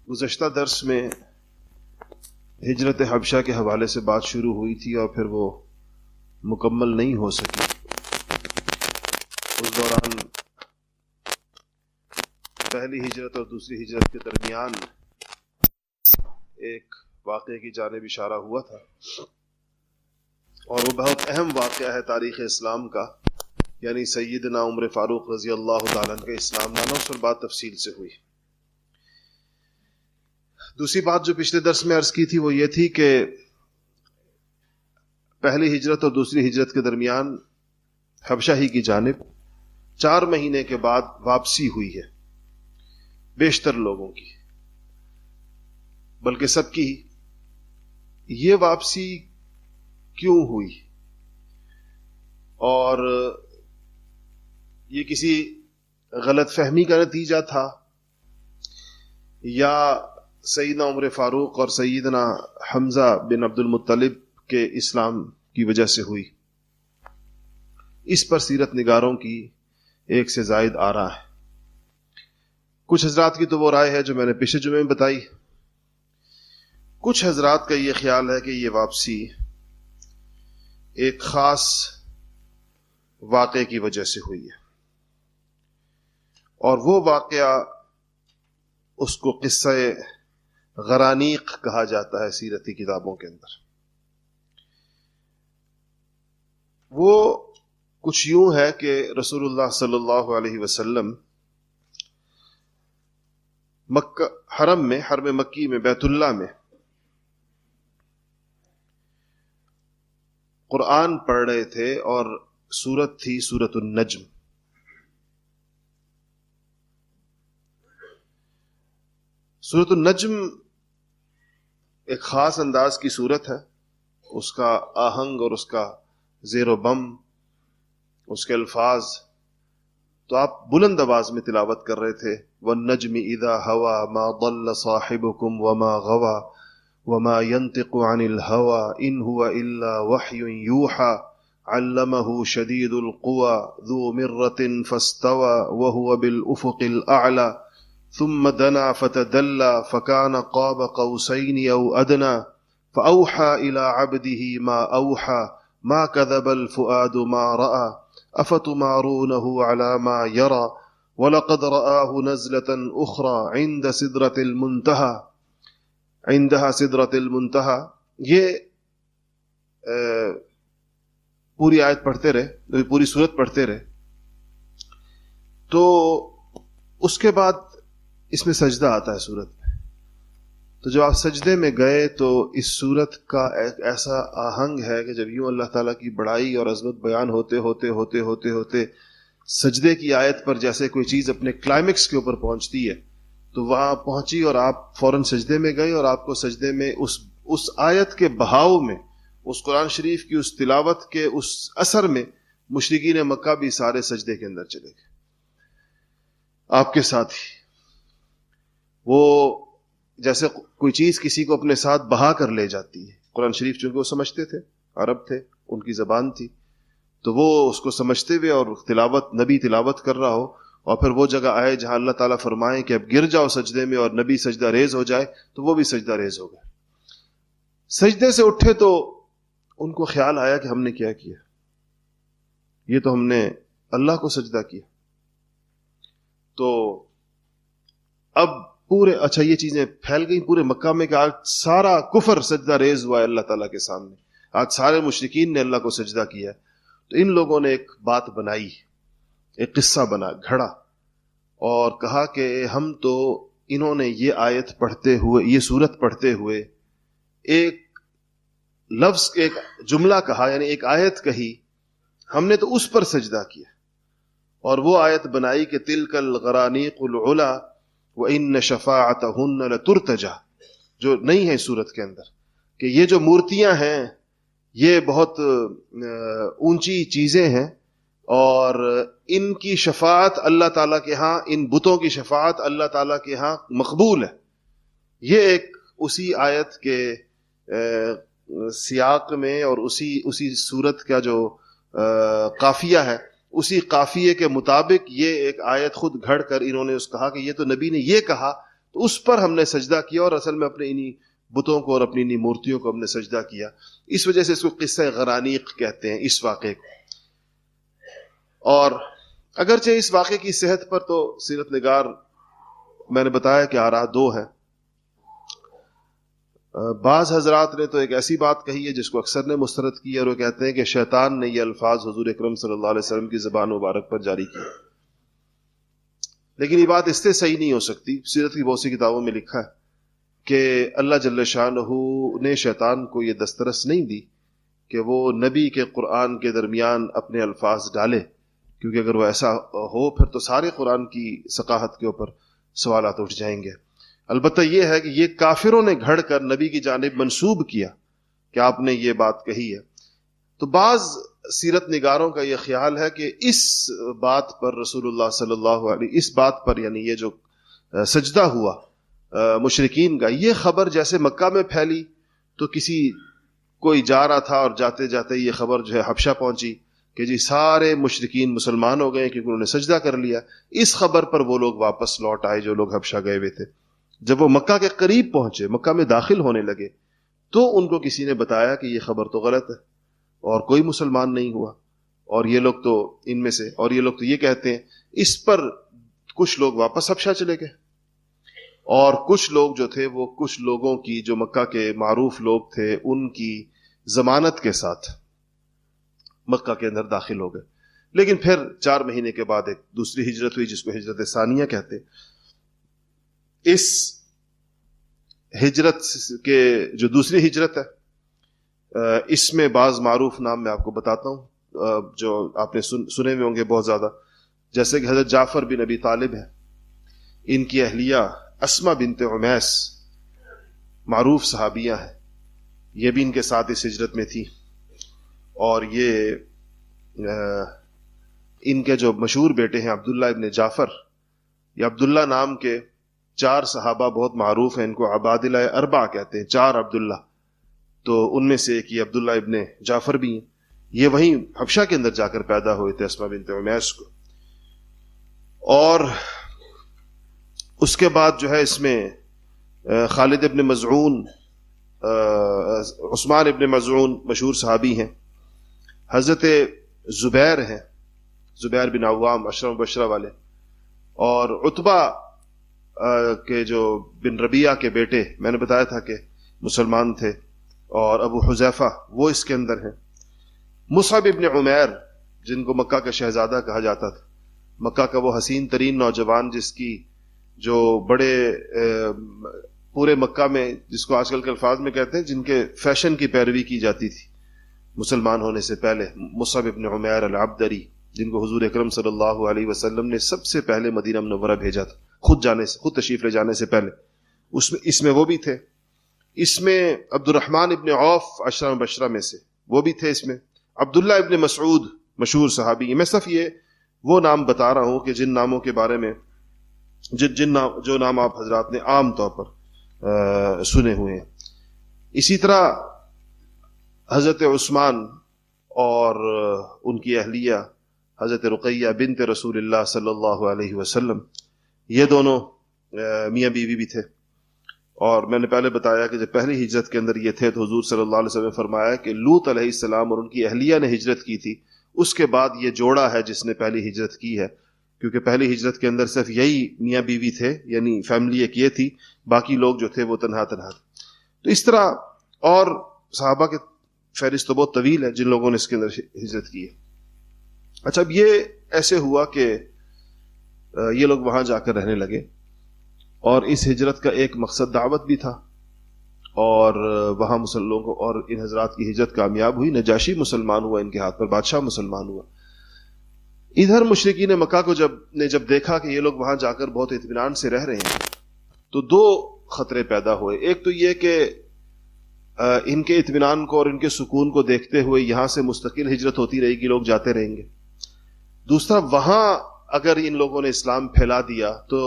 گزشتہ درس میں ہجرت حبشہ کے حوالے سے بات شروع ہوئی تھی اور پھر وہ مکمل نہیں ہو سکی. اس دوران پہلی ہجرت اور دوسری ہجرت کے درمیان ایک واقعے کی جانب اشارہ ہوا تھا، اور وہ بہت اہم واقعہ ہے تاریخ اسلام کا، یعنی سیدنا عمر فاروق رضی اللہ تعالیٰ عنہ کے اسلام لانا. اس پر بات تفصیل سے ہوئی. دوسری بات جو پچھلے درس میں عرض کی تھی وہ یہ تھی کہ پہلی ہجرت اور دوسری ہجرت کے درمیان حبشہ ہی کی جانب 4 مہینے کے بعد واپسی ہوئی ہے بیشتر لوگوں کی، بلکہ سب کی. یہ واپسی کیوں ہوئی اور یہ کسی غلط فہمی کا نتیجہ تھا یا سیدنا عمر فاروق اور سیدنا حمزہ بن عبد المطلب کے اسلام کی وجہ سے ہوئی، اس پر سیرت نگاروں کی ایک سے زائد آراء ہے. کچھ حضرات کی تو وہ رائے ہے جو میں نے پچھلے جمعے میں بتائی. کچھ حضرات کا یہ خیال ہے کہ یہ واپسی ایک خاص واقعے کی وجہ سے ہوئی ہے، اور وہ واقعہ اس کو قصہ غرانیق کہا جاتا ہے سیرتی کتابوں کے اندر. وہ کچھ یوں ہے کہ رسول اللہ صلی اللہ علیہ وسلم مکہ حرم مکی میں بیت اللہ میں قرآن پڑھ رہے تھے، اور سورت تھی سورت النجم. سورت النجم ایک خاص انداز کی سورت ہے. اس کا آہنگ اور اس کا زیر و بم، اس کے الفاظ تو آپ بلند آواز میں تلاوت کر رہے تھے. وَالنَّجْمِ إِذَا هَوَى مَا ضَلَّ صَاحِبُكُمْ وَمَا غَوَى وَمَا يَنطِقُ عَنِ الْهَوَى إِنْ هُوَ إِلَّا وَحْيٌ يُوحَى عَلَّمَهُ شَدِيدُ الْقُوَى ذُو مِرَّةٍ فَاسْتَوَى وَهُوَ بِالْأُفُقِ الْأَعْلَى ثُمَّ دَنَا فَتَدَلَّى فَكَانَ قَابَ قَوْسَيْنِ أَوْ أَدْنَى فَأَوْحَى إِلَى عَبْدِهِ مَا أَوْحَى مَا كَذَبَ الْفُؤَادُ مَا رَأَى أَفَتُمَارُونَهُ عَلَى مَا يَرَى وَلَقَدْ رَآهُ نَزْلَةً أُخْرَى عِنْدَ سِدْرَةِ الْمُنْتَهَى عِنْدَهَا سِدْرَةِ الْمُنْتَهَى. یہ پوری آیت پڑھتے رہے، پوری سورت پڑھتے رہے، تو اس کے بعد اس میں سجدہ آتا ہے سورت میں. تو جب آپ سجدے میں گئے تو اس سورت کا ایک ایسا آہنگ ہے کہ جب یوں اللہ تعالیٰ کی بڑائی اور عظمت بیان ہوتے ہوتے ہوتے ہوتے ہوتے سجدے کی آیت پر جیسے کوئی چیز اپنے کلائمیکس کے اوپر پہنچتی ہے، تو وہاں پہنچی اور آپ فوراً سجدے میں گئے، اور آپ کو سجدے میں اس آیت کے بہاؤ میں، اس قرآن شریف کی اس تلاوت کے اس اثر میں مشرکین مکہ بھی سارے سجدے کے اندر چلے گئے آپ کے ساتھ ہی. وہ جیسے کوئی چیز کسی کو اپنے ساتھ بہا کر لے جاتی ہے. قرآن شریف چونکہ وہ سمجھتے تھے، عرب تھے، ان کی زبان تھی، تو وہ اس کو سمجھتے ہوئے اور نبی تلاوت کر رہا ہو، اور پھر وہ جگہ آئے جہاں اللہ تعالیٰ فرمائیں کہ اب گر جاؤ سجدے میں، اور نبی سجدہ ریز ہو جائے، تو وہ بھی سجدہ ریز ہو گئے. سجدے سے اٹھے تو ان کو خیال آیا کہ ہم نے کیا کیا، یہ تو ہم نے اللہ کو سجدہ کیا. تو اب یہ چیزیں پھیل گئی پورے مکہ میں کہ آج سارا کفر سجدہ ریز ہوا ہے اللہ تعالیٰ کے سامنے، آج سارے مشرکین نے اللہ کو سجدہ کیا ہے. تو ان لوگوں نے ایک بات بنائی، ایک قصہ گھڑا، اور کہا کہ ہم تو انہوں نے یہ آیت پڑھتے ہوئے، یہ سورت پڑھتے ہوئے ایک لفظ، ایک جملہ کہا، یعنی ایک آیت کہی، ہم نے تو اس پر سجدہ کیا، اور وہ آیت بنائی کہ تلک الغرانیق العلا وَإِنَّ شَفَاعَتَهُنَّ لَتُرْتَجَى، جو نہیں ہے سورت کے اندر، کہ یہ جو مورتیاں ہیں یہ بہت اونچی چیزیں ہیں، اور ان کی شفاعت اللہ تعالیٰ کے ہاں، ان بتوں کی شفاعت اللہ تعالیٰ کے ہاں مقبول ہے. یہ ایک اسی آیت کے سیاق میں اور اسی صورت کا جو قافیہ ہے، اسی قافیے کے مطابق یہ ایک آیت خود گھڑ کر انہوں نے اس کہا کہ یہ تو نبی نے یہ کہا تو اس پر ہم نے سجدہ کیا، اور اصل میں اپنے انہی بتوں کو اور اپنی انہی مورتیوں کو ہم نے سجدہ کیا. اس وجہ سے اس کو قصہ غرانیق کہتے ہیں اس واقعے کو. اور اگرچہ اس واقعے کی صحت پر تو سیرت نگار میں نے بتایا کہ آراء دو ہیں. بعض حضرات نے تو ایک ایسی بات کہی ہے جس کو اکثر نے مسترد کی ہے، اور وہ کہتے ہیں کہ شیطان نے یہ الفاظ حضور اکرم صلی اللہ علیہ وسلم کی زبان مبارک پر جاری کیے. لیکن یہ بات اس سے صحیح نہیں ہو سکتی. سیرت کی بہت سی کتابوں میں لکھا ہے کہ اللہ جل شانہ نے شیطان کو یہ دسترس نہیں دی کہ وہ نبی کے قرآن کے درمیان اپنے الفاظ ڈالے، کیونکہ اگر وہ ایسا ہو پھر تو سارے قرآن کی ثقافت کے اوپر سوالات اٹھ جائیں گے. البتہ یہ ہے کہ یہ کافروں نے گھڑ کر نبی کی جانب منسوب کیا کہ آپ نے یہ بات کہی ہے. تو بعض سیرت نگاروں کا یہ خیال ہے کہ اس بات پر رسول اللہ صلی اللہ علیہ، اس بات پر یعنی یہ جو سجدہ ہوا مشرکین کا، یہ خبر جیسے مکہ میں پھیلی تو کوئی جا رہا تھا اور جاتے جاتے یہ خبر جو ہے حبشہ پہنچی کہ جی سارے مشرکین مسلمان ہو گئے کیونکہ انہوں نے سجدہ کر لیا. اس خبر پر وہ لوگ واپس لوٹ آئے جو لوگ حبشہ گئے ہوئے تھے. جب وہ مکہ کے قریب پہنچے، مکہ میں داخل ہونے لگے، تو ان کو کسی نے بتایا کہ یہ خبر تو غلط ہے اور کوئی مسلمان نہیں ہوا، اور یہ لوگ تو ان میں سے، اور یہ لوگ تو یہ کہتے ہیں. اس پر کچھ لوگ واپس حبشہ چلے گئے، اور کچھ لوگ جو تھے وہ کچھ لوگوں کی جو مکہ کے معروف لوگ تھے ان کی ضمانت کے ساتھ مکہ کے اندر داخل ہو گئے. لیکن پھر 4 مہینے کے بعد ایک دوسری ہجرت ہوئی جس کو ہجرت ثانیہ کہتے. اس ہجرت کے جو دوسری ہجرت ہے اس میں بعض معروف نام میں آپ کو بتاتا ہوں جو آپ نے سنے ہوئے ہوں گے بہت زیادہ، جیسے کہ حضرت جعفر بن ابی طالب ہے، ان کی اہلیہ اسماء بنت عمیس معروف صحابیہ ہیں، یہ بھی ان کے ساتھ اس ہجرت میں تھی. اور یہ ان کے جو مشہور بیٹے ہیں عبداللہ ابن جعفر، یہ عبداللہ نام کے 4 صحابہ بہت معروف ہیں، ان کو عبادلہ اربع کہتے ہیں، 4 عبداللہ. تو ان میں سے ایک یہ عبداللہ ابن جعفر بھی ہیں. یہ وہیں حبشہ کے اندر جا کر پیدا ہوئے تھے اسماء بنت عمیس کو. اور اس کے بعد جو ہے اس میں خالد ابن مظعون، عثمان ابن مظعون مشہور صحابی ہیں، حضرت زبیر ہیں، زبیر بن عوام عشرہ مبشرہ والے، اور عتبہ کے جو بن ربیعہ کے بیٹے میں نے بتایا تھا کہ مسلمان تھے، اور ابو حذیفہ وہ اس کے اندر ہیں. مصعب ابن عمیر جن کو مکہ کا شہزادہ کہا جاتا تھا، مکہ کا وہ حسین ترین نوجوان جس کی جو بڑے پورے مکہ میں جس کو آج کل کے الفاظ میں کہتے ہیں جن کے فیشن کی پیروی کی جاتی تھی مسلمان ہونے سے پہلے، مصعب ابن عمیر العبدری، جن کو حضور اکرم صلی اللہ علیہ وسلم نے سب سے پہلے مدینہ منورہ بھیجا تھا خود تشریف لے جانے سے پہلے. اس میں وہ بھی تھے. اس میں عبد الرحمن ابن عوف عشرہ مبشرہ میں سے وہ بھی تھے. اس میں عبداللہ ابن مسعود مشہور صحابی. میں صرف یہ وہ نام بتا رہا ہوں کہ جن ناموں کے بارے میں جو نام آپ حضرات نے عام طور پر سنے ہوئے ہیں. اسی طرح حضرت عثمان اور ان کی اہلیہ حضرت رقیہ بنت رسول اللہ صلی اللہ علیہ وسلم، یہ دونوں میاں بیوی بھی تھے. اور میں نے پہلے بتایا کہ جب پہلی ہجرت کے اندر یہ تھے تو حضور صلی اللہ علیہ وسلم نے فرمایا کہ لوط علیہ السلام اور ان کی اہلیہ نے ہجرت کی تھی، اس کے بعد یہ جوڑا ہے جس نے پہلی ہجرت کی ہے، کیونکہ پہلی ہجرت کے اندر صرف یہی میاں بیوی تھے، یعنی فیملی ایک یہ تھی، باقی لوگ جو تھے وہ تنہا تھے. تو اس طرح اور صحابہ کے فہرست تو بہت طویل ہے جن لوگوں نے اس کے اندر ہجرت کی ہے. اچھا، اب یہ ایسے ہوا کہ یہ لوگ وہاں جا کر رہنے لگے، اور اس ہجرت کا ایک مقصد دعوت بھی تھا، اور وہاں مسلمانوں کو، اور ان حضرات کی ہجرت کامیاب ہوئی، نجاشی مسلمان ہوا ان کے ہاتھ پر، بادشاہ مسلمان ہوا. ادھر مشرکین مکہ کو جب دیکھا کہ یہ لوگ وہاں جا کر بہت اطمینان سے رہ رہے ہیں تو 2 خطرے پیدا ہوئے. ایک تو یہ کہ ان کے اطمینان کو اور ان کے سکون کو دیکھتے ہوئے یہاں سے مستقل ہجرت ہوتی رہے گی، لوگ جاتے رہیں گے. دوسرا، وہاں اگر ان لوگوں نے اسلام پھیلا دیا تو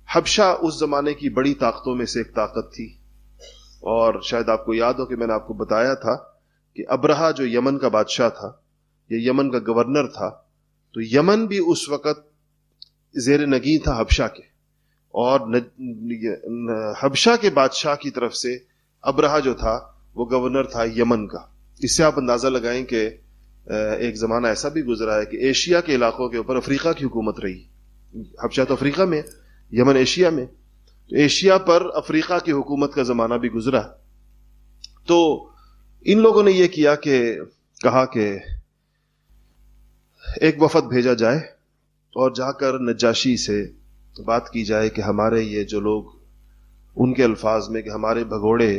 حبشہ اس زمانے کی بڑی طاقتوں میں سے ایک طاقت تھی. اور شاید آپ کو یاد ہو کہ میں نے آپ کو بتایا تھا کہ ابرہہ جو یمن کا بادشاہ تھا، یہ یمن کا گورنر تھا، تو یمن بھی اس وقت زیر نگین تھا حبشہ کے، اور حبشہ کے بادشاہ کی طرف سے ابرہہ جو تھا وہ گورنر تھا یمن کا. اس سے آپ اندازہ لگائیں کہ ایک زمانہ ایسا بھی گزرا ہے کہ ایشیا کے علاقوں کے اوپر افریقہ کی حکومت رہی. حبشہ تو افریقہ میں، یمن ایشیا میں، تو ایشیا پر افریقہ کی حکومت کا زمانہ بھی گزرا. تو ان لوگوں نے یہ کیا کہ کہا کہ ایک وفد بھیجا جائے اور جا کر نجاشی سے بات کی جائے کہ ہمارے یہ جو لوگ، ان کے الفاظ میں، کہ ہمارے بھگوڑے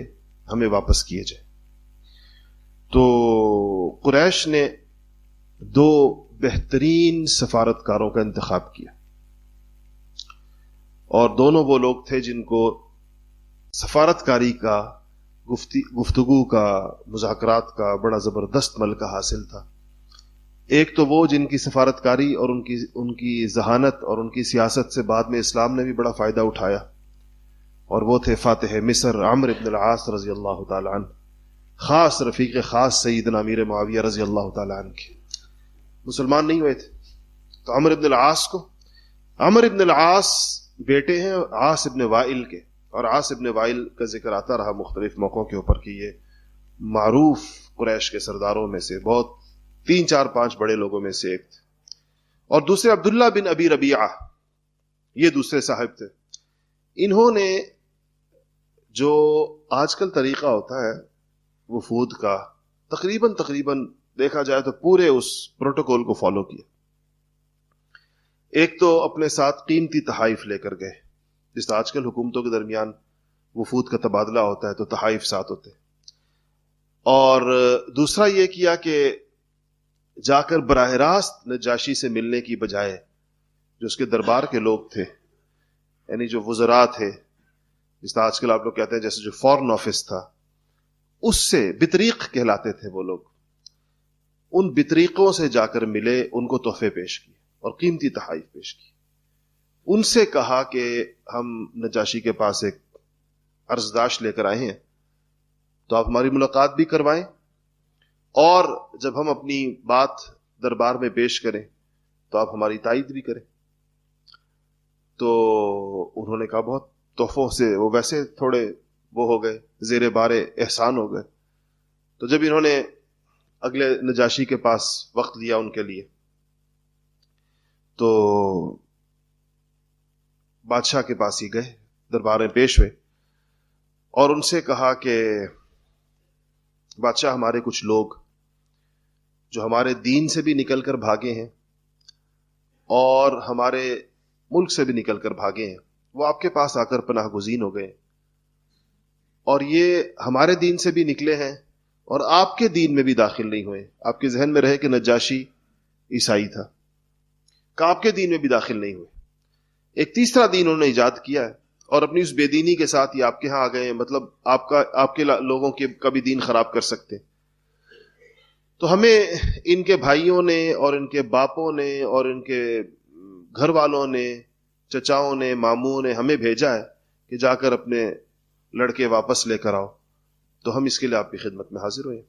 ہمیں واپس کیے جائے. تو قریش نے 2 بہترین سفارتکاروں کا انتخاب کیا، اور دونوں وہ لوگ تھے جن کو سفارتکاری کا، گفتگو کا، مذاکرات کا بڑا زبردست ملکہ حاصل تھا. ایک تو وہ جن کی سفارتکاری اور ان کی ذہانت اور ان کی سیاست سے بعد میں اسلام نے بھی بڑا فائدہ اٹھایا، اور وہ تھے فاتح مصر عمرو بن العاص رضی اللہ تعالی عنہ، خاص رفیق خاص سیدنا امیر معاویہ رضی اللہ تعالی عنہ کے. مسلمان نہیں ہوئے تھے تو عمرو بن العاص کو، عمرو بن العاص بیٹے ہیں عاص ابن وائل کے، اور عاص ابن وائل کا ذکر آتا رہا مختلف موقعوں کے اوپر کہ یہ معروف قریش کے سرداروں میں سے بہت 3 4 5 بڑے لوگوں میں سے ایک تھے. اور دوسرے عبداللہ بن ابی ربیعہ، یہ دوسرے صاحب تھے. انہوں نے جو آج کل طریقہ ہوتا ہے وفود کا، تقریباً دیکھا جائے تو پورے اس پروٹوکول کو فالو کیا. ایک تو اپنے ساتھ قیمتی تحائف لے کر گئے، جس طرح آج کل حکومتوں کے درمیان وفود کا تبادلہ ہوتا ہے تو تحائف ساتھ ہوتے. اور دوسرا یہ کیا کہ جا کر براہ راست نجاشی سے ملنے کی بجائے جو اس کے دربار کے لوگ تھے، یعنی جو وزراء تھے، جس طرح آج کل آپ لوگ کہتے ہیں جیسے جو فورن آفس تھا، اس سے بطریق کہلاتے تھے وہ لوگ، ان بطریقوں سے جا کر ملے، ان کو تحفے پیش کیے اور قیمتی تحائف پیش کیے. ان سے کہا کہ ہم نجاشی کے پاس ایک عرضداشت لے کر آئے ہیں، تو آپ ہماری ملاقات بھی کروائیں، اور جب ہم اپنی بات دربار میں پیش کریں تو آپ ہماری تائید بھی کریں. تو انہوں نے کہا بہت تحفوں سے، وہ ویسے تھوڑے وہ ہو گئے، زیر بار احسان ہو گئے. تو جب انہوں نے اگلے نجاشی کے پاس وقت لیا ان کے لیے، تو بادشاہ کے پاس ہی گئے، دربار میں پیش ہوئے اور ان سے کہا کہ بادشاہ، ہمارے کچھ لوگ جو ہمارے دین سے بھی نکل کر بھاگے ہیں اور ہمارے ملک سے بھی نکل کر بھاگے ہیں، وہ آپ کے پاس آ کر پناہ گزین ہو گئے، اور یہ ہمارے دین سے بھی نکلے ہیں اور آپ کے دین میں بھی داخل نہیں ہوئے. آپ کے ذہن میں رہے کہ نجاشی عیسائی تھا، کہ آپ کے دین میں بھی داخل نہیں ہوئے. ایک تیسرا دین انہوں نے ایجاد کیا ہے، اور اپنی اس بے دینی کے ساتھ یہ آپ کے ہاں آ گئے ہیں، مطلب آپ کے لوگوں کا بھی دین خراب کر سکتے. تو ہمیں ان کے بھائیوں نے اور ان کے باپوں نے اور ان کے گھر والوں نے، چچاؤں نے، ماموں نے ہمیں بھیجا ہے کہ جا کر اپنے لڑکے واپس لے کر آؤ، تو ہم اس کے لیے آپ کی خدمت میں حاضر ہوئے.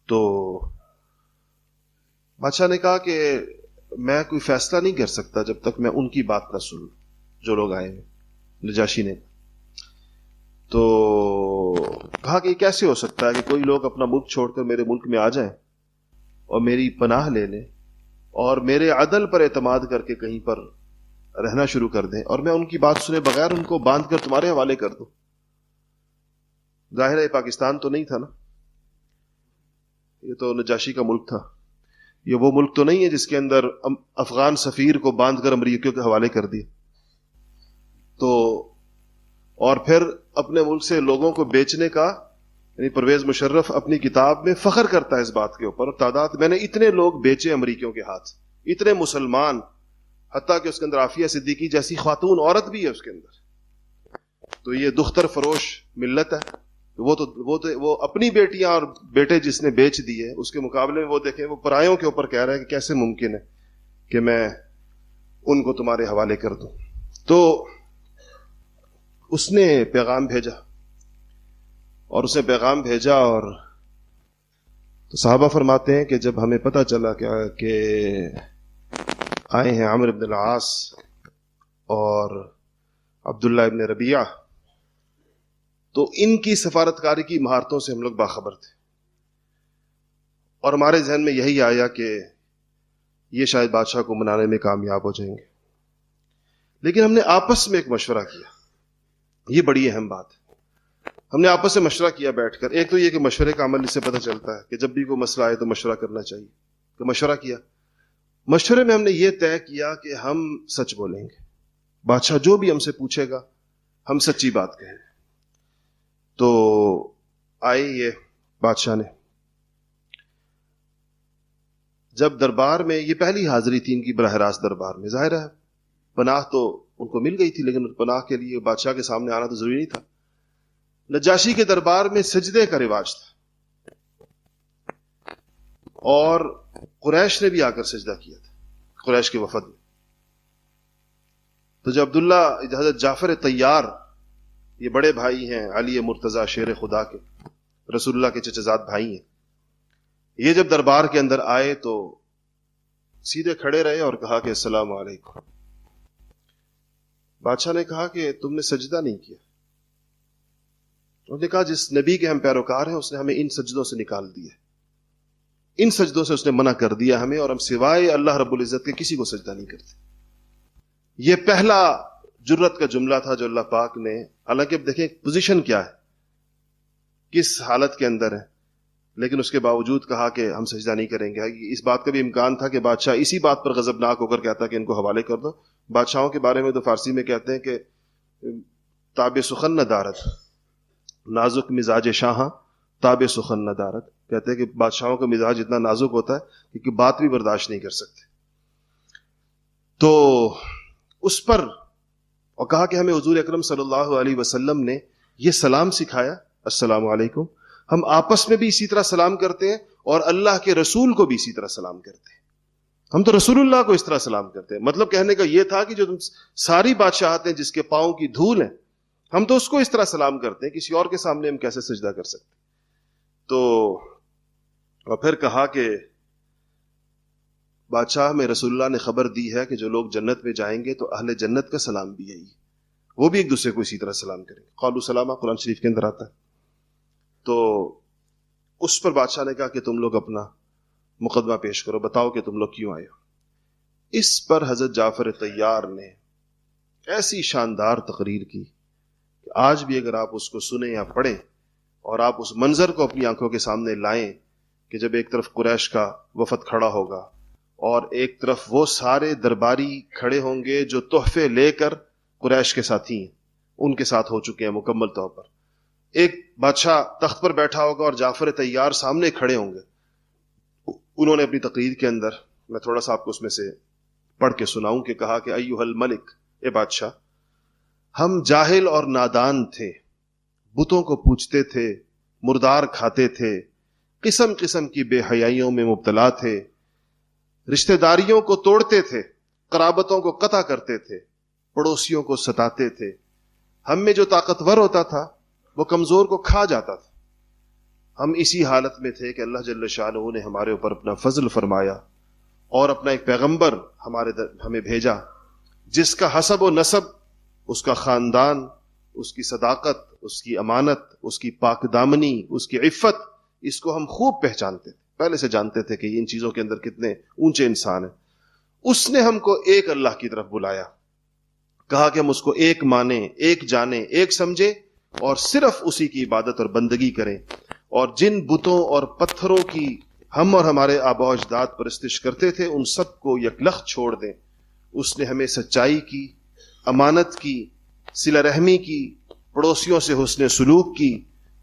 تو بادشاہ نے کہا کہ میں کوئی فیصلہ نہیں کر سکتا جب تک میں ان کی بات نہ سنوں جو لوگ آئے ہیں. نجاشی نے تو کہا کہ یہ کیسے ہو سکتا ہے کہ کوئی لوگ اپنا ملک چھوڑ کر میرے ملک میں آ جائیں اور میری پناہ لے لیں اور میرے عدل پر اعتماد کر کے کہیں پر رہنا شروع کر دیں، اور میں ان کی بات سنے بغیر ان کو باندھ کر تمہارے حوالے کر دوں. ظاہر ہے پاکستان تو نہیں تھا نا، یہ تو نجاشی کا ملک تھا. یہ وہ ملک تو نہیں ہے جس کے اندر افغان سفیر کو باندھ کر امریکیوں کے حوالے کر دیا. تو اور پھر اپنے ملک سے لوگوں کو بیچنے کا، یعنی پرویز مشرف اپنی کتاب میں فخر کرتا ہے اس بات کے اوپر، اور تعداد میں نے اتنے لوگ بیچے امریکیوں کے ہاتھ، اتنے مسلمان، حتیٰ کہ اس کے اندر عافیہ صدیقی جیسی خاتون عورت بھی ہے اس کے اندر. تو یہ دختر فروش ملت ہے. وہ اپنی بیٹیاں اور بیٹے جس نے بیچ دیے، اس کے مقابلے میں وہ دیکھیں وہ پرایوں کے اوپر کہہ رہا ہے کہ کیسے ممکن ہے کہ میں ان کو تمہارے حوالے کر دوں. تو اس نے پیغام بھیجا، اور اس نے پیغام بھیجا، اور تو صحابہ فرماتے ہیں کہ جب ہمیں پتہ چلا کہ آئے ہیں عمرو بن العاص اور عبداللہ ابن ربیعہ، تو ان کی سفارتکاری کی مہارتوں سے ہم لوگ باخبر تھے، اور ہمارے ذہن میں یہی آیا کہ یہ شاید بادشاہ کو منانے میں کامیاب ہو جائیں گے. لیکن ہم نے آپس میں ایک مشورہ کیا، یہ بڑی اہم بات ہے. ہم نے آپس سے مشورہ کیا بیٹھ کر. ایک تو یہ کہ مشورے کا عمل اس سے پتہ چلتا ہے کہ جب بھی کوئی مسئلہ آئے تو مشورہ کرنا چاہیے. تو مشورہ کیا. مشورے میں ہم نے یہ طے کیا کہ ہم سچ بولیں گے، بادشاہ جو بھی ہم سے پوچھے گا ہم سچی بات کہیں گے. تو آئے یہ بادشاہ نے، جب دربار میں، یہ پہلی حاضری تھی ان کی براہ راست دربار میں، ظاہر ہے پناہ تو ان کو مل گئی تھی، لیکن پناہ کے لیے بادشاہ کے سامنے آنا تو ضروری نہیں تھا. نجاشی کے دربار میں سجدے کا رواج تھا، اور قریش نے بھی آ کر سجدہ کیا تھا، قریش کے وفد میں. تو جو عبداللہ حضرت جعفر طیار، یہ بڑے بھائی ہیں علی مرتضی شیر خدا کے، رسول اللہ کے چچا زاد بھائی ہیں، یہ جب دربار کے اندر آئے تو سیدھے کھڑے رہے اور کہا کہ السلام علیکم. بادشاہ نے کہا کہ تم نے سجدہ نہیں کیا. انہوں نے کہا جس نبی کے ہم پیروکار ہیں اس نے ہمیں ان سجدوں سے نکال دیا، ان سجدوں سے اس نے منع کر دیا ہمیں، اور ہم سوائے اللہ رب العزت کے کسی کو سجدہ نہیں کرتے. یہ پہلا جرت کا جملہ تھا جو اللہ پاک نے، حالانکہ اب دیکھیں پوزیشن کیا ہے، کس حالت کے اندر ہے، لیکن اس کے باوجود کہا کہ ہم سجدہ نہیں کریں گے. اس بات کا بھی امکان تھا کہ بادشاہ اسی بات پر غضبناک ہو کر کہتا کہ ان کو حوالے کر دو. بادشاہوں کے بارے میں تو فارسی میں کہتے ہیں کہ تاب سخن نہ دارت، نازک مزاج شاہاں تاب سخن نہ دارت، کہتے ہیں کہ بادشاہوں کا مزاج اتنا نازک ہوتا ہے کہ بات بھی برداشت نہیں کر سکتے. تو اس پر اور کہا کہ ہمیں حضور اکرم صلی اللہ علیہ وسلم نے یہ سلام سکھایا، السلام علیکم، ہم آپس میں بھی اسی طرح سلام کرتے ہیں اور اللہ کے رسول کو بھی اسی طرح سلام کرتے ہیں. ہم تو رسول اللہ کو اس طرح سلام کرتے ہیں. مطلب کہنے کا یہ تھا کہ جو تم ساری بادشاہت ہیں جس کے پاؤں کی دھول ہے، ہم تو اس کو اس طرح سلام کرتے ہیں، کسی اور کے سامنے ہم کیسے سجدہ کر سکتے. تو اور پھر کہا کہ بادشاہ میں رسول اللہ نے خبر دی ہے کہ جو لوگ جنت میں جائیں گے تو اہل جنت کا سلام بھی یہی ہے، وہ بھی ایک دوسرے کو اسی طرح سلام کریں گے. قالوا سلاما قرآن شریف کے اندر آتا ہے. تو اس پر بادشاہ نے کہا کہ تم لوگ اپنا مقدمہ پیش کرو، بتاؤ کہ تم لوگ کیوں آئے ہو. اس پر حضرت جعفر طیار نے ایسی شاندار تقریر کی کہ آج بھی اگر آپ اس کو سنیں یا پڑھیں اور آپ اس منظر کو اپنی آنکھوں کے سامنے لائیں کہ جب ایک طرف قریش کا وفد کھڑا ہوگا اور ایک طرف وہ سارے درباری کھڑے ہوں گے جو تحفے لے کر قریش کے ساتھی ہیں، ان کے ساتھ ہو چکے ہیں مکمل طور پر. ایک بادشاہ تخت پر بیٹھا ہوگا اور جعفر طیار سامنے کھڑے ہوں گے. انہوں نے اپنی تقریر کے اندر، میں تھوڑا سا آپ کو اس میں سے پڑھ کے سناؤں، کہ کہا کہ ایھا الملک، اے بادشاہ، ہم جاہل اور نادان تھے، بتوں کو پوجتے تھے، مردار کھاتے تھے، قسم قسم کی بے حیائیوں میں مبتلا تھے، رشتہ داریوں کو توڑتے تھے، قرابتوں کو قطع کرتے تھے، پڑوسیوں کو ستاتے تھے. ہم میں جو طاقتور ہوتا تھا وہ کمزور کو کھا جاتا تھا. ہم اسی حالت میں تھے کہ اللہ جل شانہ نے ہمارے اوپر اپنا فضل فرمایا اور اپنا ایک پیغمبر ہمیں بھیجا جس کا حسب و نسب، اس کا خاندان، اس کی صداقت، اس کی امانت، اس کی پاک دامنی، اس کی عفت، اس کو ہم خوب پہچانتے تھے، پہلے سے جانتے تھے کہ یہ ان چیزوں کے اندر کتنے اونچے انسان ہیں. اس نے ہم کو ایک اللہ کی طرف بلایا، کہا کہ ہم اس کو ایک مانیں، ایک جانیں، ایک سمجھیں اور صرف اسی کی عبادت اور بندگی کریں، اور جن بتوں اور پتھروں کی ہم اور ہمارے آباء و اجداد پرستش کرتے تھے ان سب کو یکلخت چھوڑ دیں. اس نے ہمیں سچائی کی، امانت کی، صلہ رحمی کی، پڑوسیوں سے حسن سلوک کی،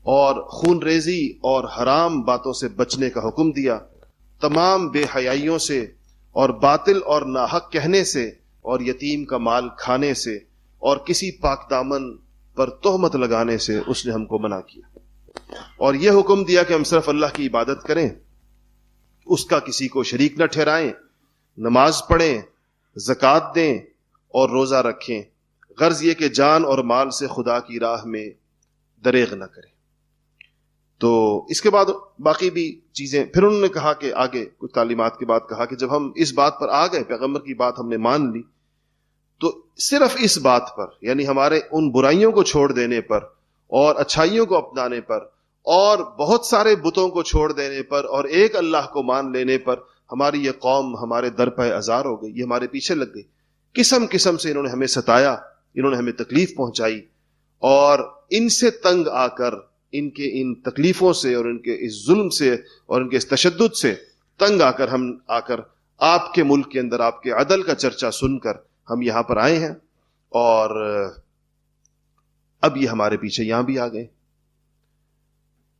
اور خون ریزی اور حرام باتوں سے بچنے کا حکم دیا، تمام بے حیائیوں سے اور باطل اور ناحق کہنے سے اور یتیم کا مال کھانے سے اور کسی پاک دامن پر تہمت لگانے سے اس نے ہم کو منع کیا، اور یہ حکم دیا کہ ہم صرف اللہ کی عبادت کریں، اس کا کسی کو شریک نہ ٹھہرائیں، نماز پڑھیں، زکوٰۃ دیں اور روزہ رکھیں، غرض یہ کہ جان اور مال سے خدا کی راہ میں دریغ نہ کریں. تو اس کے بعد باقی بھی چیزیں پھر انہوں نے کہا کہ آگے کچھ تعلیمات کے بعد کہا کہ جب ہم اس بات پر آ گئے، پیغمبر کی بات ہم نے مان لی، تو صرف اس بات پر، یعنی ہمارے ان برائیوں کو چھوڑ دینے پر اور اچھائیوں کو اپنانے پر اور بہت سارے بتوں کو چھوڑ دینے پر اور ایک اللہ کو مان لینے پر ہماری یہ قوم ہمارے در پہ ازار ہو گئی، یہ ہمارے پیچھے لگ گئی. قسم قسم سے انہوں نے ہمیں ستایا، انہوں نے ہمیں تکلیف پہنچائی، اور ان سے تنگ آ کر، ان کے ان تکلیفوں سے اور ان کے اس ظلم سے اور ان کے اس تشدد سے تنگ آ کر ہم آپ کے ملک کے اندر آپ کے عدل کا چرچا سن کر ہم یہاں پر آئے ہیں، اور اب یہ ہمارے پیچھے یہاں بھی آ گئے.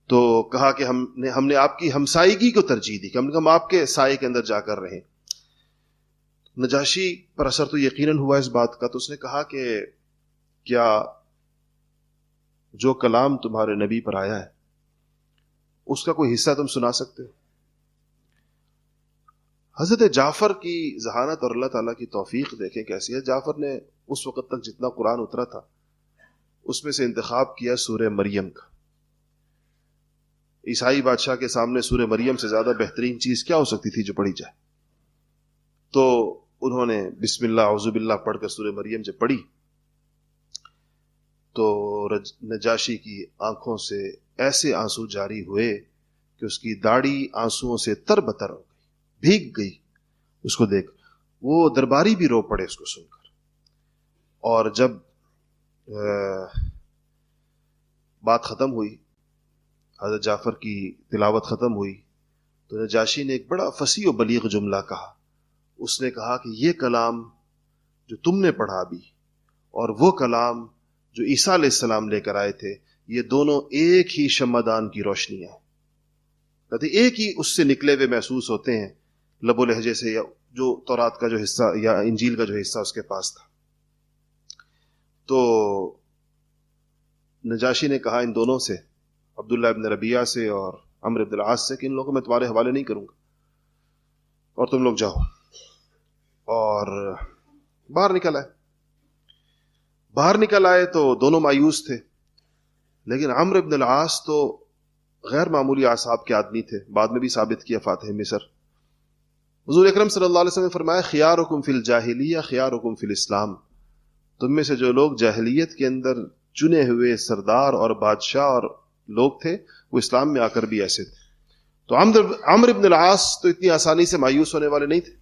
تو کہا کہ ہم نے آپ کی ہمسائیگی کو ترجیح دی، کہ ہم آپ کے سائے کے اندر جا کر رہیں. نجاشی پر اثر تو یقیناً ہوا اس بات کا، تو اس نے کہا کہ کیا جو کلام تمہارے نبی پر آیا ہے اس کا کوئی حصہ تم سنا سکتے ہو؟ حضرت جعفر کی ذہانت اور اللہ تعالیٰ کی توفیق دیکھیں کیسی ہے. جعفر نے اس وقت تک جتنا قرآن اترا تھا اس میں سے انتخاب کیا سورہ مریم کا. عیسائی بادشاہ کے سامنے سورہ مریم سے زیادہ بہترین چیز کیا ہو سکتی تھی جو پڑھی جائے؟ تو انہوں نے بسم اللہ اعوذ باللہ پڑھ کر سورہ مریم جب پڑھی تو نجاشی کی آنکھوں سے ایسے آنسو جاری ہوئے کہ اس کی داڑھی آنسوؤں سے تر بتر ہو گئی، بھیگ گئی. اس کو دیکھ وہ درباری بھی رو پڑے اس کو سن کر. اور جب بات ختم ہوئی، حضرت جعفر کی تلاوت ختم ہوئی، تو نجاشی نے ایک بڑا فصیح و بلیغ جملہ کہا. اس نے کہا کہ یہ کلام جو تم نے پڑھا بھی اور وہ کلام جو عیسیٰ علیہ السلام لے کر آئے تھے، یہ دونوں ایک ہی شمعدان کی روشنیاں ہیں. کہتے ایک ہی اس سے نکلے ہوئے محسوس ہوتے ہیں لب و لہجے سے، یا جو تورات کا جو حصہ یا انجیل کا جو حصہ اس کے پاس تھا. تو نجاشی نے کہا ان دونوں سے، عبداللہ ابن ربیعہ سے اور عمرو بن العاص سے، کہ ان لوگوں کو میں تمہارے حوالے نہیں کروں گا اور تم لوگ جاؤ. اور باہر نکل آئے تو دونوں مایوس تھے، لیکن عمرو بن العاص تو غیر معمولی اعصاب کے آدمی تھے، بعد میں بھی ثابت کیا فاتح مصر. حضور اکرم صلی اللہ علیہ وسلم نے فرمایا خیارکم فی الجاہلیہ خیارکم فی الاسلام، تم میں سے جو لوگ جاہلیت کے اندر چنے ہوئے سردار اور بادشاہ اور لوگ تھے وہ اسلام میں آ کر بھی ایسے تھے. تو عمرو بن العاص تو اتنی آسانی سے مایوس ہونے والے نہیں تھے.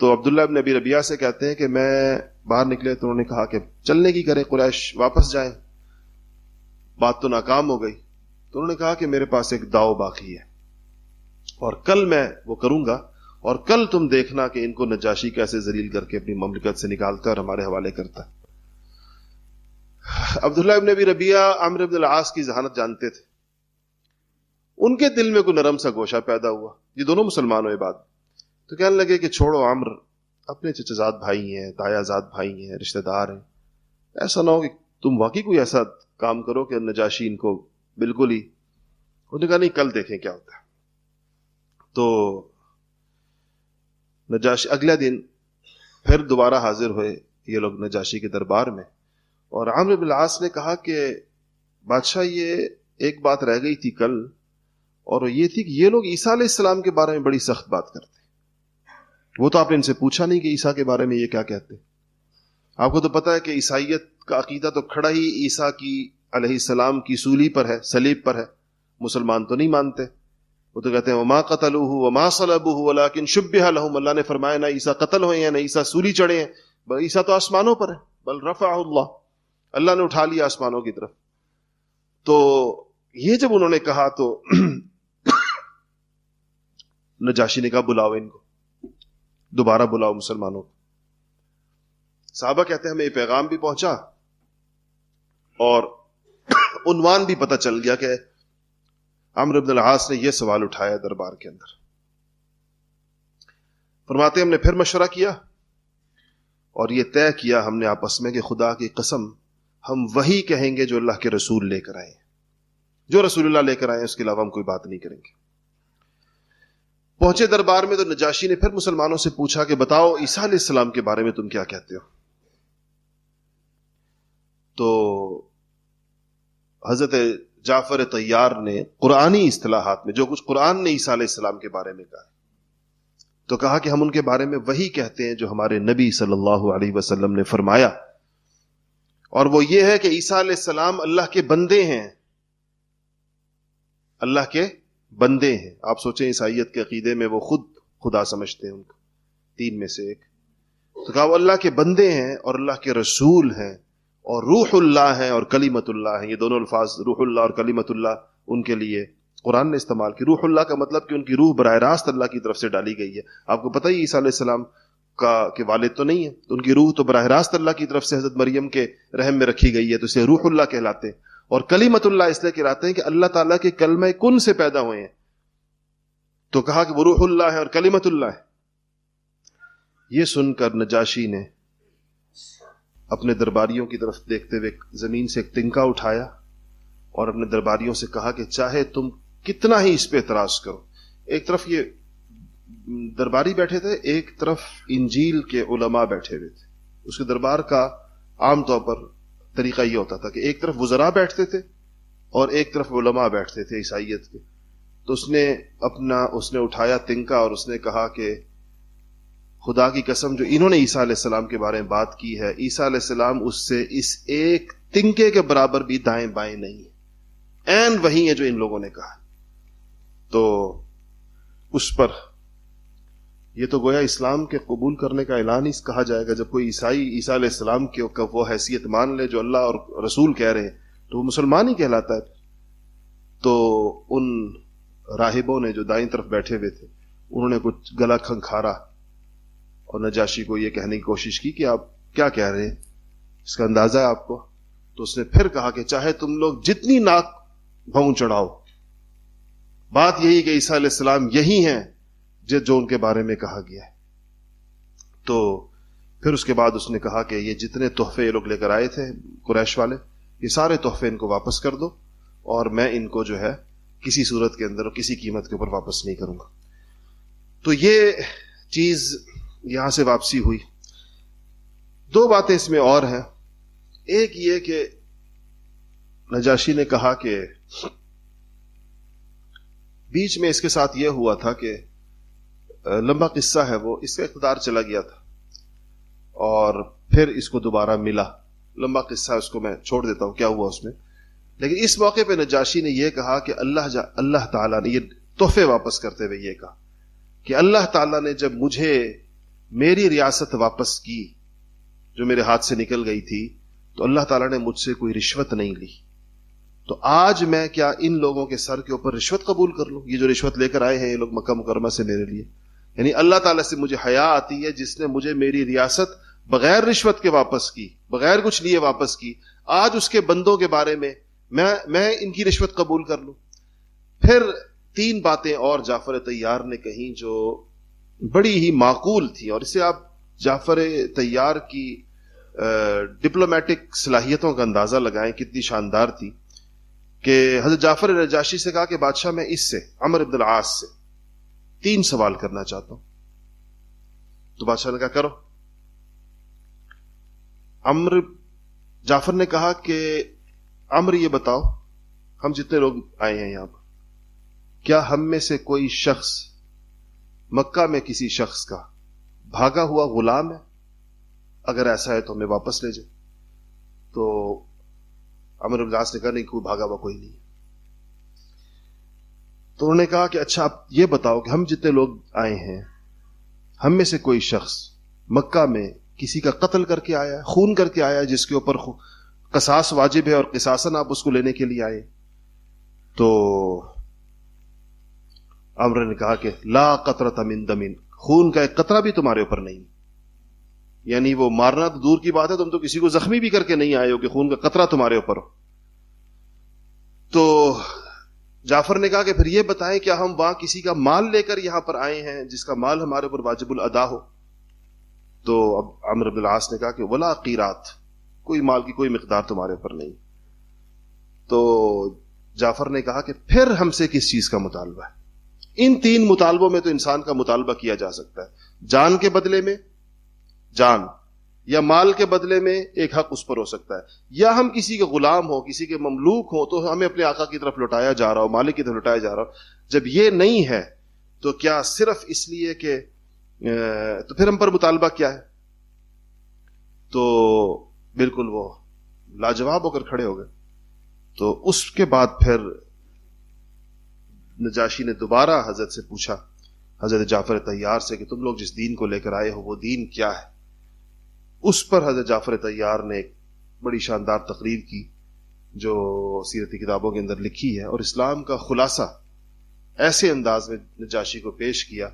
تو عبداللہ ابن ابی ربیعہ سے کہتے ہیں کہ میں باہر نکلے تو انہوں نے کہا کہ چلنے کی کرے قریش، واپس جائیں. بات تو ناکام ہو گئی. تو انہوں نے کہا کہ میرے پاس ایک داؤ باقی ہے اور کل میں وہ کروں گا، اور کل تم دیکھنا کہ ان کو نجاشی کیسے ذلیل کر کے اپنی مملکت سے نکالتا اور ہمارے حوالے کرتا ہے. عبداللہ ابن ابی ربیعہ عمرو بن العاص کی ذہانت جانتے تھے. ان کے دل میں کوئی نرم سا گوشہ پیدا ہوا. یہ دونوں مسلمان ہوئے بعد تو کہنے لگے کہ چھوڑو عمرو، اپنے چچا زاد بھائی ہیں، تایا زاد بھائی ہیں، رشتہ دار ہیں، ایسا نہ ہو کہ تم واقعی کوئی ایسا کام کرو کہ نجاشی ان کو بالکل ہی. انہوں نے کہا نہیں، کل دیکھیں کیا ہوتا ہے. تو نجاشی اگلے دن پھر دوبارہ حاضر ہوئے یہ لوگ نجاشی کے دربار میں، اور عمرو بن العاص نے کہا کہ بادشاہ یہ ایک بات رہ گئی تھی کل، اور یہ تھی کہ یہ لوگ عیسیٰ علیہ السلام کے بارے میں بڑی سخت بات کرتے. وہ تو آپ نے ان سے پوچھا نہیں کہ عیسیٰ کے بارے میں یہ کیا کہتے. آپ کو تو پتا ہے کہ عیسائیت کا عقیدہ تو کھڑا ہی عیسیٰ کی علیہ السلام کی سولی پر ہے، صلیب پر ہے. مسلمان تو نہیں مانتے، وہ تو کہتے ہیں وما قتلوہ وما صلبوہ ولکن شبہ لہم. اللہ نے فرمایا نہ عیسیٰ قتل ہوئے ہیں نہ عیسیٰ سولی چڑھے ہیں، بل عیسیٰ تو آسمانوں پر ہے، بل رفعہ اللہ نے اٹھا لیا آسمانوں کی طرف. تو یہ جب انہوں نے کہا تو نجاشی نے کہا بلاؤ ان کو، دوبارہ بلاؤ مسلمانوں کو. صحابہ کہتے ہیں ہمیں یہ پیغام بھی پہنچا اور عنوان بھی پتہ چل گیا کہ عمرو بن العاص نے یہ سوال اٹھایا دربار کے اندر. فرماتے ہیں ہم نے پھر مشورہ کیا اور یہ طے کیا ہم نے آپس میں کہ خدا کی قسم ہم وہی کہیں گے جو اللہ کے رسول لے کر آئے ہیں، جو رسول اللہ لے کر آئے ہیں اس کے علاوہ ہم کوئی بات نہیں کریں گے. پہنچے دربار میں تو نجاشی نے پھر مسلمانوں سے پوچھا کہ بتاؤ عیسیٰ علیہ السلام کے بارے میں تم کیا کہتے ہو. تو حضرت جعفر طیار نے قرآنی اصطلاحات میں جو کچھ قرآن نے عیسیٰ علیہ السلام کے بارے میں کہا تو کہا کہ ہم ان کے بارے میں وہی کہتے ہیں جو ہمارے نبی صلی اللہ علیہ وسلم نے فرمایا، اور وہ یہ ہے کہ عیسیٰ علیہ السلام اللہ کے بندے ہیں، اللہ کے بندے ہیں۔ آپ سوچیں عیسائیت کے عقیدے میں وہ خود خدا سمجھتے ہیں ان کو، تین میں سے ایک۔ تو کہا وہ اللہ کے بندے ہیں اور اللہ کے رسول ہیں اور روح اللہ ہیں اور کلمت اللہ ہیں۔ یہ دونوں الفاظ روح اللہ اور کلمت اللہ ان کے لیے قرآن نے استعمال کی۔ روح اللہ کا مطلب کہ ان کی روح براہ راست اللہ کی طرف سے ڈالی گئی ہے۔ آپ کو پتہ ہی عیسیٰ علیہ السلام کا کہ والد تو نہیں ہے، تو ان کی روح تو براہ راست اللہ کی طرف سے حضرت مریم کے رحم میں رکھی گئی ہے، تو اسے روح اللہ کہلاتے ہیں۔ اور کلمت اللہ اس لیے کہلاتے ہیں کہ اللہ تعالیٰ کے کلمہ کن سے پیدا ہوئے ہیں، تو کہا کہ وہ روح اللہ ہے اور کلمت اللہ ہے۔ یہ سن کر نجاشی نے اپنے درباریوں کی طرف دیکھتے ہوئے زمین سے ایک تنکا اٹھایا اور اپنے درباریوں سے کہا کہ چاہے تم کتنا ہی اس پہ اعتراض کرو۔ ایک طرف یہ درباری بیٹھے تھے، ایک طرف انجیل کے علماء بیٹھے ہوئے تھے۔ اس کے دربار کا عام طور پر طریقہ یہ ہوتا تھا کہ ایک طرف وزراء بیٹھتے تھے اور ایک طرف علماء بیٹھتے تھے عیسائیت کے۔ تو اس نے اٹھایا تنکا اور اس نے کہا کہ خدا کی قسم جو انہوں نے عیسیٰ علیہ السلام کے بارے میں بات کی ہے، عیسیٰ علیہ السلام اس سے اس ایک تنکے کے برابر بھی دائیں بائیں نہیں ہے، عین وہی ہے جو ان لوگوں نے کہا۔ تو اس پر یہ تو گویا اسلام کے قبول کرنے کا اعلان ہی کہا جائے گا۔ جب کوئی عیسائی عیسیٰ علیہ السلام کی وہ حیثیت مان لے جو اللہ اور رسول کہہ رہے ہیں تو وہ مسلمان ہی کہلاتا ہے۔ تو ان راہبوں نے جو دائیں طرف بیٹھے ہوئے تھے انہوں نے کچھ گلا کھنکھارا اور نجاشی کو یہ کہنے کی کوشش کی کہ آپ کیا کہہ رہے ہیں، اس کا اندازہ ہے آپ کو؟ تو اس نے پھر کہا کہ چاہے تم لوگ جتنی ناک بھون چڑھاؤ، بات یہی کہ عیسیٰ علیہ السلام یہی ہیں جو ان کے بارے میں کہا گیا ہے۔ تو پھر اس کے بعد اس نے کہا کہ یہ جتنے تحفے یہ لوگ لے کر آئے تھے قریش والے، یہ سارے تحفے ان کو واپس کر دو اور میں ان کو جو ہے کسی صورت کے اندر اور کسی قیمت کے اوپر واپس نہیں کروں گا۔ تو یہ چیز یہاں سے واپسی ہوئی۔ دو باتیں اس میں اور ہیں۔ ایک یہ کہ نجاشی نے کہا کہ بیچ میں اس کے ساتھ یہ ہوا تھا کہ لمبا قصہ ہے وہ، اس کا اقتدار چلا گیا تھا اور پھر اس کو دوبارہ ملا۔ لمبا قصہ اس کو میں چھوڑ دیتا ہوں کیا ہوا اس میں، لیکن اس موقع پہ نجاشی نے یہ کہا کہ اللہ تعالیٰ نے یہ تحفے واپس کرتے ہوئے یہ کہا کہ اللہ تعالیٰ نے جب مجھے میری ریاست واپس کی جو میرے ہاتھ سے نکل گئی تھی تو اللہ تعالیٰ نے مجھ سے کوئی رشوت نہیں لی، تو آج میں کیا ان لوگوں کے سر کے اوپر رشوت قبول کر لوں؟ یہ جو رشوت لے کر آئے ہیں یہ لوگ مکہ مکرمہ سے میرے لیے، یعنی اللہ تعالیٰ سے مجھے حیا آتی ہے جس نے مجھے میری ریاست بغیر رشوت کے واپس کی، بغیر کچھ لیے واپس کی، آج اس کے بندوں کے بارے میں میں ان کی رشوت قبول کر لوں۔ پھر تین باتیں اور جعفر طیار نے کہیں جو بڑی ہی معقول تھی، اور اسے آپ جعفر طیار کی ڈپلومیٹک صلاحیتوں کا اندازہ لگائیں کتنی شاندار تھی کہ حضرت جعفر نجاشی سے کہا کہ بادشاہ میں اس سے عمرو بن العاص سے 3 سوال کرنا چاہتا ہوں۔ تو بادشاہ نے کہا کرو۔ جعفر نے کہا کہ عمرو یہ بتاؤ ہم جتنے لوگ آئے ہیں یہاں پر، کیا ہم میں سے کوئی شخص مکہ میں کسی شخص کا بھاگا ہوا غلام ہے؟ اگر ایسا ہے تو ہمیں واپس لے جائے۔ تو عمرو بن العاص نے کہا نہیں، کوئی بھاگا ہوا کوئی نہیں۔ تو انہوں نے کہا کہ اچھا آپ یہ بتاؤ کہ ہم جتنے لوگ آئے ہیں ہم میں سے کوئی شخص مکہ میں کسی کا قتل کر کے آیا ہے، خون کر کے آیا ہے جس کے اوپر قصاص واجب ہے اور قصاصاً آپ اس کو لینے کے لیے آئے؟ تو عمرو نے کہا کہ لا قطرۃ من دم، خون کا ایک قطرہ بھی تمہارے اوپر نہیں، یعنی وہ مارنا تو دور کی بات ہے، تم تو کسی کو زخمی بھی کر کے نہیں آئے ہو کہ خون کا قطرہ تمہارے اوپر ہو۔ تو جعفر نے کہا کہ پھر یہ بتائیں کیا ہم وہاں کسی کا مال لے کر یہاں پر آئے ہیں جس کا مال ہمارے اوپر واجب الادا ہو؟ تو اب عمرو بن العاص نے کہا کہ ولا قیرات، کوئی مال کی کوئی مقدار تمہارے اوپر نہیں۔ تو جعفر نے کہا کہ پھر ہم سے کس چیز کا مطالبہ ہے؟ ان 3 مطالبوں میں تو انسان کا مطالبہ کیا جا سکتا ہے، جان کے بدلے میں جان، یا مال کے بدلے میں ایک حق اس پر ہو سکتا ہے، یا ہم کسی کے غلام ہو، کسی کے مملوک ہو تو ہمیں اپنے آقا کی طرف لوٹایا جا رہا ہو، مالک کی طرف لوٹایا جا رہا ہو۔ جب یہ نہیں ہے تو کیا صرف اس لیے کہ تو پھر ہم پر مطالبہ کیا ہے؟ تو بالکل وہ لاجواب ہو کر کھڑے ہو گئے. تو اس کے بعد پھر نجاشی نے دوبارہ حضرت سے پوچھا، حضرت جعفر طیار سے، کہ تم لوگ جس دین کو لے کر آئے ہو وہ دین کیا ہے؟ اس پر حضرت جعفر طیار نے ایک بڑی شاندار تقریر کی جو سیرتی کتابوں کے اندر لکھی ہے، اور اسلام کا خلاصہ ایسے انداز میں نجاشی کو پیش کیا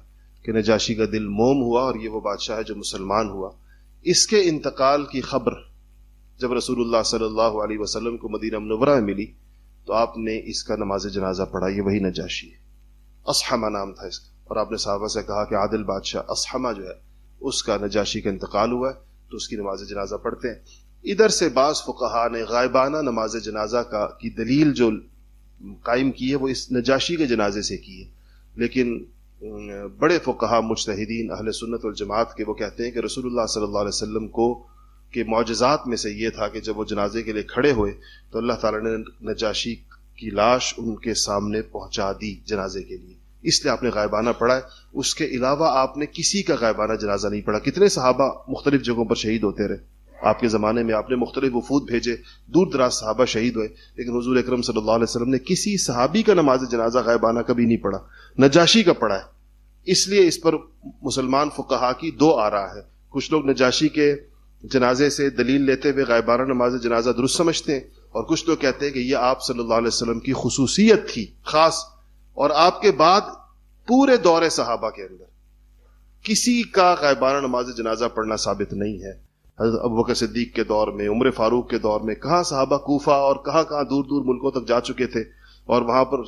کہ نجاشی کا دل موم ہوا، اور یہ وہ بادشاہ ہے جو مسلمان ہوا. اس کے انتقال کی خبر جب رسول اللہ صلی اللہ علیہ وسلم کو مدینہ منورہ میں ملی تو آپ نے اس کا نماز جنازہ پڑھا. یہ وہی نجاشی ہے، اصحمہ نام تھا اس کا، اور آپ نے صحابہ سے کہا کہ عادل بادشاہ اصحمہ جو ہے اس کا، نجاشی کا انتقال ہوا ہے تو اس کی نماز جنازہ پڑھتے ہیں. ادھر سے بعض فقہا نے غائبانہ نماز جنازہ کی دلیل جو قائم کی ہے وہ اس نجاشی کے جنازے سے کی ہے، لیکن بڑے فقہا مجتہدین اہل سنت والجماعت کے وہ کہتے ہیں کہ رسول اللہ صلی اللہ علیہ وسلم کو کے معجزات میں سے یہ تھا کہ جب وہ جنازے کے لیے کھڑے ہوئے تو اللہ تعالیٰ نے نجاشی کی لاش ان کے سامنے پہنچا دی جنازے کے لیے، اس لیے آپ نے غائبانہ پڑھا ہے. اس کے علاوہ آپ نے کسی کا غائبانہ جنازہ نہیں پڑھا. کتنے صحابہ مختلف جگہوں پر شہید ہوتے رہے آپ کے زمانے میں، آپ نے مختلف وفود بھیجے، دور دراز صحابہ شہید ہوئے، لیکن حضور اکرم صلی اللہ علیہ وسلم نے کسی صحابی کا نماز جنازہ غائبانہ کبھی نہیں پڑھا، نجاشی کا پڑھا ہے. اس لیے اس پر مسلمان فقہا کی دو آراء ہے. کچھ لوگ نجاشی کے جنازے سے دلیل لیتے ہوئے غائبانہ نماز جنازہ درست سمجھتے ہیں، اور کچھ لوگ کہتے ہیں کہ یہ آپ صلی اللہ علیہ وسلم کی خصوصیت تھی خاص، اور آپ کے بعد پورے دور صحابہ کے اندر کسی کا غائبانہ نماز جنازہ پڑھنا ثابت نہیں ہے. حضرت ابوبکر صدیق کے دور میں، عمر فاروق کے دور میں کہاں صحابہ کوفہ اور کہاں دور دور ملکوں تک جا چکے تھے، اور وہاں پر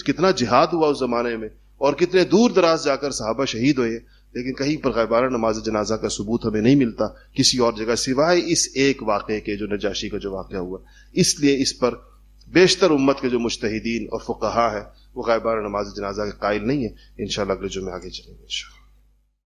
کتنا جہاد ہوا اس زمانے میں، اور کتنے دور دراز جا کر صحابہ شہید ہوئے، لیکن کہیں پر غائبانہ نماز جنازہ کا ثبوت ہمیں نہیں ملتا کسی اور جگہ سوائے اس ایک واقعے کے جو نجاشی کا جو واقعہ ہوا. اس لیے اس پر بیشتر امت کے جو مجتہدین اور فقہا ہیں وہ غائبانہ نماز جنازہ کے قائل نہیں ہیں. انشاءاللہ اگلے جمعے آگے چلیں گے.